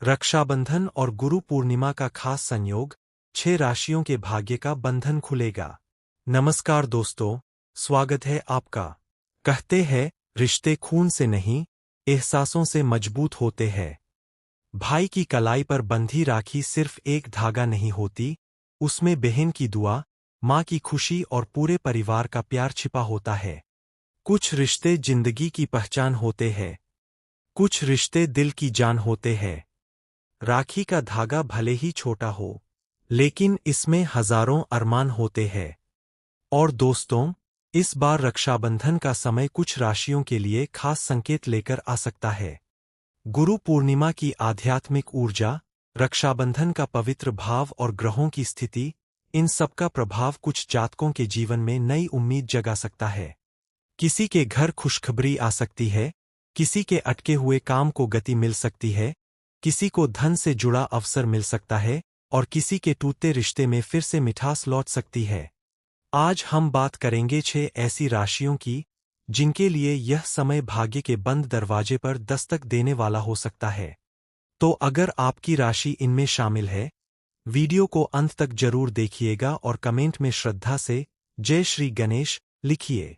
रक्षाबंधन और गुरु पूर्णिमा का खास संयोग, 6 राशियों के भाग्य का बंधन खुलेगा। नमस्कार दोस्तों, स्वागत है आपका। कहते हैं, रिश्ते खून से नहीं, एहसासों से मजबूत होते हैं। भाई की कलाई पर बंधी राखी सिर्फ एक धागा नहीं होती, उसमें बहन की दुआ, माँ की खुशी और पूरे परिवार का प्यार छिपा होता है। कुछ रिश्ते जिंदगी की पहचान होते हैं, कुछ रिश्ते दिल की जान होते हैं। राखी का धागा भले ही छोटा हो, लेकिन इसमें हजारों अरमान होते हैं। और दोस्तों, इस बार रक्षाबंधन का समय कुछ राशियों के लिए खास संकेत लेकर आ सकता है। गुरु पूर्णिमा की आध्यात्मिक ऊर्जा, रक्षाबंधन का पवित्र भाव और ग्रहों की स्थिति, इन सबका प्रभाव कुछ जातकों के जीवन में नई उम्मीद जगा सकता है। किसी के घर खुशखबरी आ सकती है, किसी के अटके हुए काम को गति मिल सकती है, किसी को धन से जुड़ा अवसर मिल सकता है और किसी के टूटते रिश्ते में फिर से मिठास लौट सकती है। आज हम बात करेंगे 6 ऐसी राशियों की, जिनके लिए यह समय भाग्य के बंद दरवाजे पर दस्तक देने वाला हो सकता है। तो अगर आपकी राशि इनमें शामिल है, वीडियो को अंत तक जरूर देखिएगा और कमेंट में श्रद्धा से जय श्री गणेश लिखिए।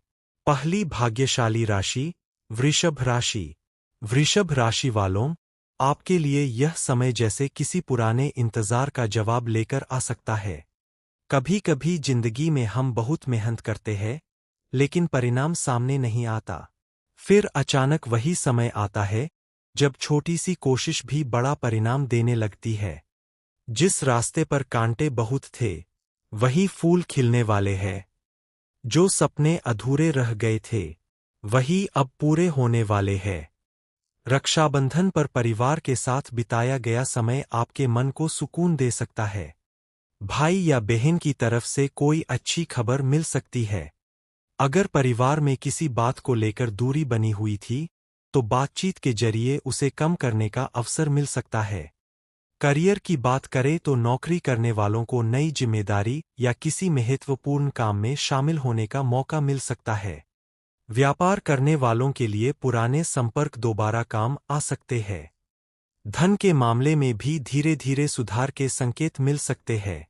पहली भाग्यशाली राशि, वृषभ राशि। वृषभ राशि वालों, आपके लिए यह समय जैसे किसी पुराने इंतजार का जवाब लेकर आ सकता है। कभी कभी जिंदगी में हम बहुत मेहनत करते हैं, लेकिन परिणाम सामने नहीं आता। फिर अचानक वही समय आता है, जब छोटी सी कोशिश भी बड़ा परिणाम देने लगती है। जिस रास्ते पर कांटे बहुत थे, वही फूल खिलने वाले हैं। जो सपने अधूरे रह गए थे, वही अब पूरे होने वाले हैं। रक्षाबंधन पर परिवार के साथ बिताया गया समय आपके मन को सुकून दे सकता है। भाई या बहन की तरफ से कोई अच्छी खबर मिल सकती है। अगर परिवार में किसी बात को लेकर दूरी बनी हुई थी, तो बातचीत के जरिए उसे कम करने का अवसर मिल सकता है। करियर की बात करें तो नौकरी करने वालों को नई जिम्मेदारी या किसी महत्वपूर्ण काम में शामिल होने का मौका मिल सकता है। व्यापार करने वालों के लिए पुराने संपर्क दोबारा काम आ सकते हैं। धन के मामले में भी धीरे धीरे सुधार के संकेत मिल सकते हैं।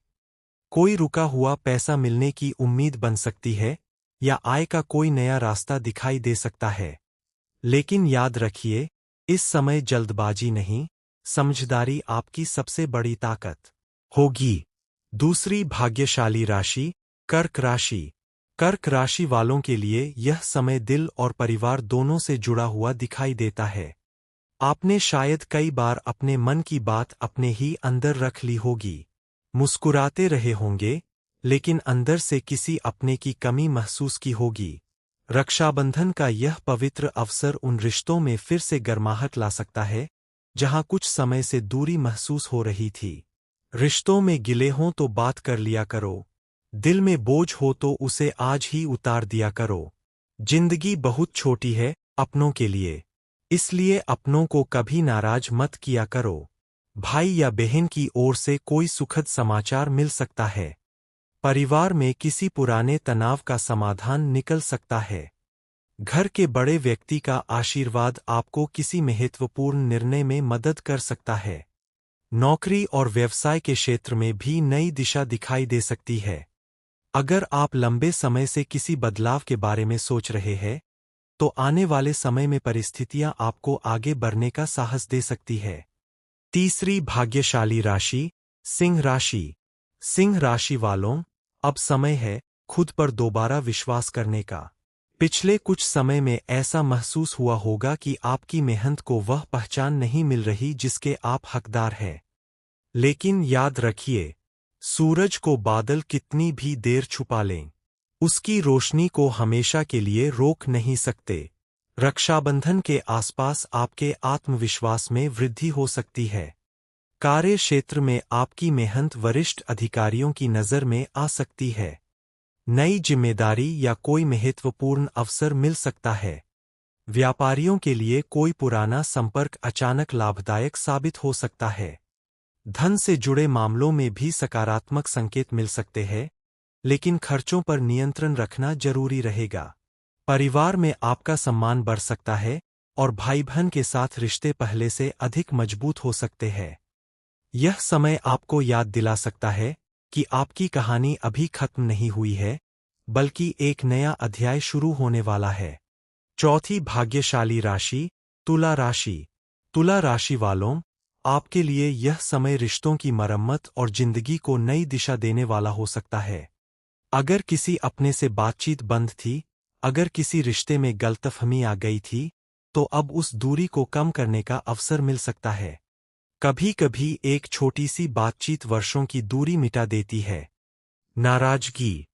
कोई रुका हुआ पैसा मिलने की उम्मीद बन सकती है, या आय का कोई नया रास्ता दिखाई दे सकता है। लेकिन याद रखिए, इस समय जल्दबाजी नहीं, समझदारी आपकी सबसे बड़ी ताकत होगी। दूसरी भाग्यशाली राशि, कर्क राशि। कर्क राशि वालों के लिए यह समय दिल और परिवार दोनों से जुड़ा हुआ दिखाई देता है। आपने शायद कई बार अपने मन की बात अपने ही अंदर रख ली होगी। मुस्कुराते रहे होंगे, लेकिन अंदर से किसी अपने की कमी महसूस की होगी। रक्षाबंधन का यह पवित्र अवसर उन रिश्तों में फिर से गर्माहट ला सकता है, जहां कुछ समय से दूरी महसूस हो रही थी। रिश्तों में गिले हों तो बात कर लिया करो, दिल में बोझ हो तो उसे आज ही उतार दिया करो। जिंदगी बहुत छोटी है अपनों के लिए, इसलिए अपनों को कभी नाराज मत किया करो। भाई या बहन की ओर से कोई सुखद समाचार मिल सकता है। परिवार में किसी पुराने तनाव का समाधान निकल सकता है। घर के बड़े व्यक्ति का आशीर्वाद आपको किसी महत्वपूर्ण निर्णय में मदद कर सकता है। नौकरी और व्यवसाय के क्षेत्र में भी नई दिशा दिखाई दे सकती है। अगर आप लंबे समय से किसी बदलाव के बारे में सोच रहे हैं, तो आने वाले समय में परिस्थितियां आपको आगे बढ़ने का साहस दे सकती है। तीसरी भाग्यशाली राशि, सिंह राशि। सिंह राशि वालों, अब समय है खुद पर दोबारा विश्वास करने का। पिछले कुछ समय में ऐसा महसूस हुआ होगा कि आपकी मेहनत को वह पहचान नहीं मिल रही जिसके आप हकदार हैं। लेकिन याद रखिए, सूरज को बादल कितनी भी देर छुपा लें, उसकी रोशनी को हमेशा के लिए रोक नहीं सकते। रक्षाबंधन के आसपास आपके आत्मविश्वास में वृद्धि हो सकती है। कार्य क्षेत्र में आपकी मेहनत वरिष्ठ अधिकारियों की नज़र में आ सकती है। नई जिम्मेदारी या कोई महत्वपूर्ण अवसर मिल सकता है। व्यापारियों के लिए कोई पुराना संपर्क अचानक लाभदायक साबित हो सकता है। धन से जुड़े मामलों में भी सकारात्मक संकेत मिल सकते हैं, लेकिन खर्चों पर नियंत्रण रखना जरूरी रहेगा। परिवार में आपका सम्मान बढ़ सकता है, और भाई बहन के साथ रिश्ते पहले से अधिक मजबूत हो सकते हैं। यह समय आपको याद दिला सकता है कि आपकी कहानी अभी खत्म नहीं हुई है, बल्कि एक नया अध्याय शुरू होने वाला है। चौथी भाग्यशाली राशि, तुला राशि। तुला राशि वालों, आपके लिए यह समय रिश्तों की मरम्मत और जिंदगी को नई दिशा देने वाला हो सकता है। अगर किसी अपने से बातचीत बंद थी, अगर किसी रिश्ते में गलतफहमी आ गई थी, तो अब उस दूरी को कम करने का अवसर मिल सकता है। कभी-कभी एक छोटी सी बातचीत वर्षों की दूरी मिटा देती है। नाराजगी,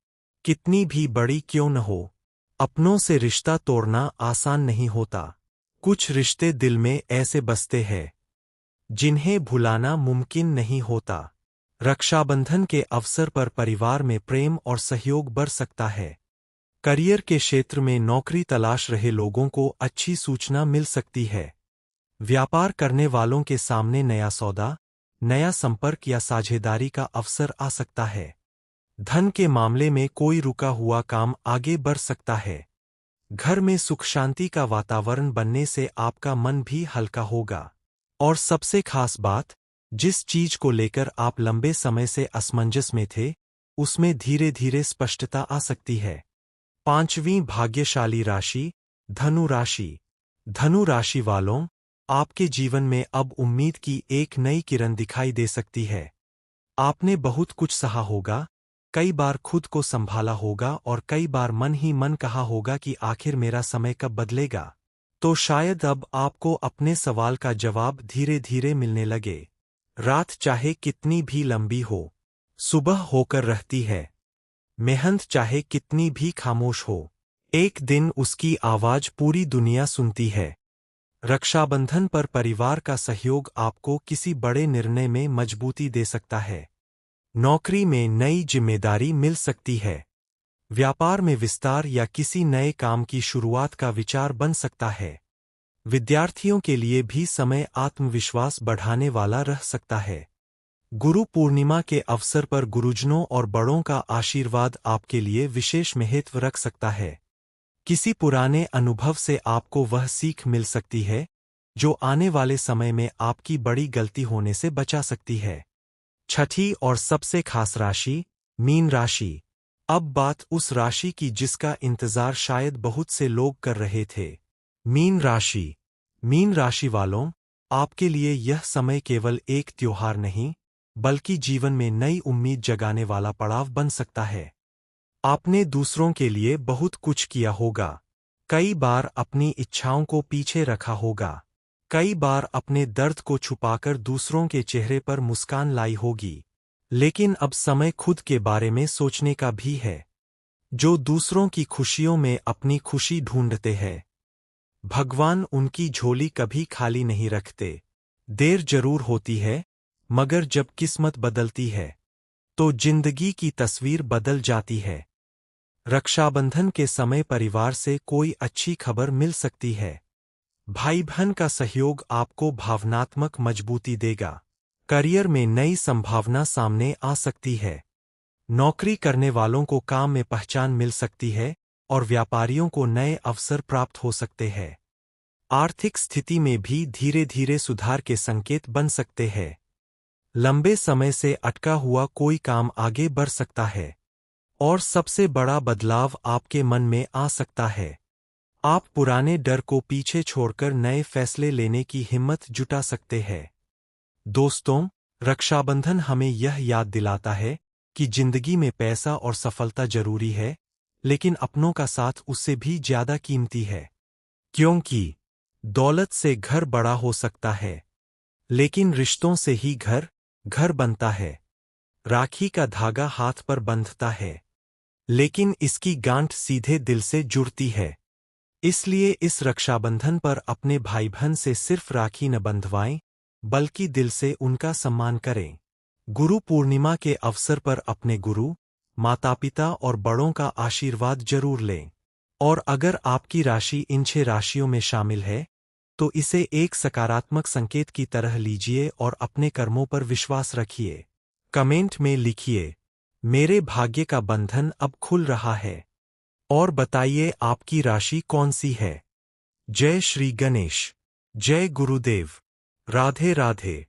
कितनी भी बड़ी क्यों न हो, अपनों से रिश्ता तोड़ना आसान नहीं होता। कुछ रिश्ते दिल में ऐसे बसते हैं जिन्हें भुलाना मुमकिन नहीं होता। रक्षाबंधन के अवसर पर परिवार में प्रेम और सहयोग बढ़ सकता है। करियर के क्षेत्र में नौकरी तलाश रहे लोगों को अच्छी सूचना मिल सकती है। व्यापार करने वालों के सामने नया सौदा, नया संपर्क या साझेदारी का अवसर आ सकता है। धन के मामले में कोई रुका हुआ काम आगे बढ़ सकता है। घर में सुख शांति का वातावरण बनने से आपका मन भी हल्का होगा। और सबसे खास बात, जिस चीज को लेकर आप लंबे समय से असमंजस में थे, उसमें धीरे धीरे स्पष्टता आ सकती है। पांचवीं भाग्यशाली राशि, धनु राशि। धनु राशि वालों, आपके जीवन में अब उम्मीद की एक नई किरण दिखाई दे सकती है। आपने बहुत कुछ सहा होगा, कई बार खुद को संभाला होगा और कई बार मन ही मन कहा होगा कि आखिर मेरा समय कब बदलेगा। तो शायद अब आपको अपने सवाल का जवाब धीरे धीरे मिलने लगे। रात चाहे कितनी भी लंबी हो, सुबह होकर रहती है। मेहनत चाहे कितनी भी खामोश हो, एक दिन उसकी आवाज पूरी दुनिया सुनती है। रक्षाबंधन पर परिवार का सहयोग आपको किसी बड़े निर्णय में मजबूती दे सकता है। नौकरी में नई जिम्मेदारी मिल सकती है। व्यापार में विस्तार या किसी नए काम की शुरुआत का विचार बन सकता है। विद्यार्थियों के लिए भी समय आत्मविश्वास बढ़ाने वाला रह सकता है। गुरु पूर्णिमा के अवसर पर गुरुजनों और बड़ों का आशीर्वाद आपके लिए विशेष महत्व रख सकता है। किसी पुराने अनुभव से आपको वह सीख मिल सकती है जो आने वाले समय में आपकी बड़ी गलती होने से बचा सकती है। छठी और सबसे खास राशि, मीन राशि। अब बात उस राशि की जिसका इंतजार शायद बहुत से लोग कर रहे थे। मीन राशि। मीन राशि वालों, आपके लिए यह समय केवल एक त्योहार नहीं, बल्कि जीवन में नई उम्मीद जगाने वाला पड़ाव बन सकता है। आपने दूसरों के लिए बहुत कुछ किया होगा। कई बार अपनी इच्छाओं को पीछे रखा होगा। कई बार अपने दर्द को छुपाकर दूसरों के चेहरे पर मुस्कान लाई होगी। लेकिन अब समय खुद के बारे में सोचने का भी है। जो दूसरों की खुशियों में अपनी खुशी ढूंढते हैं, भगवान उनकी झोली कभी खाली नहीं रखते। देर जरूर होती है, मगर जब किस्मत बदलती है, तो जिंदगी की तस्वीर बदल जाती है। रक्षाबंधन के समय परिवार से कोई अच्छी खबर मिल सकती है। भाई बहन का सहयोग आपको भावनात्मक मजबूती देगा। करियर में नई संभावना सामने आ सकती है। नौकरी करने वालों को काम में पहचान मिल सकती है और व्यापारियों को नए अवसर प्राप्त हो सकते हैं। आर्थिक स्थिति में भी धीरे धीरे सुधार के संकेत बन सकते हैं। लंबे समय से अटका हुआ कोई काम आगे बढ़ सकता है और सबसे बड़ा बदलाव आपके मन में आ सकता है। आप पुराने डर को पीछे छोड़कर नए फैसले लेने की हिम्मत जुटा सकते हैं। दोस्तों, रक्षाबंधन हमें यह याद दिलाता है कि जिंदगी में पैसा और सफलता जरूरी है, लेकिन अपनों का साथ उससे भी ज्यादा कीमती है। क्योंकि दौलत से घर बड़ा हो सकता है, लेकिन रिश्तों से ही घर बनता है। राखी का धागा हाथ पर बंधता है, लेकिन इसकी गांठ सीधे दिल से जुड़ती है। इसलिए इस रक्षाबंधन पर अपने भाई बहन से सिर्फ राखी न बंधवाएं, बल्कि दिल से उनका सम्मान करें। गुरु पूर्णिमा के अवसर पर अपने गुरु, माता पिता और बड़ों का आशीर्वाद जरूर लें। और अगर आपकी राशि इन 6 राशियों में शामिल है, तो इसे एक सकारात्मक संकेत की तरह लीजिए और अपने कर्मों पर विश्वास रखिए। कमेंट में लिखिए, मेरे भाग्य का बंधन अब खुल रहा है। और बताइए आपकी राशि कौन सी है। जय श्री गणेश। जय गुरुदेव। राधे राधे।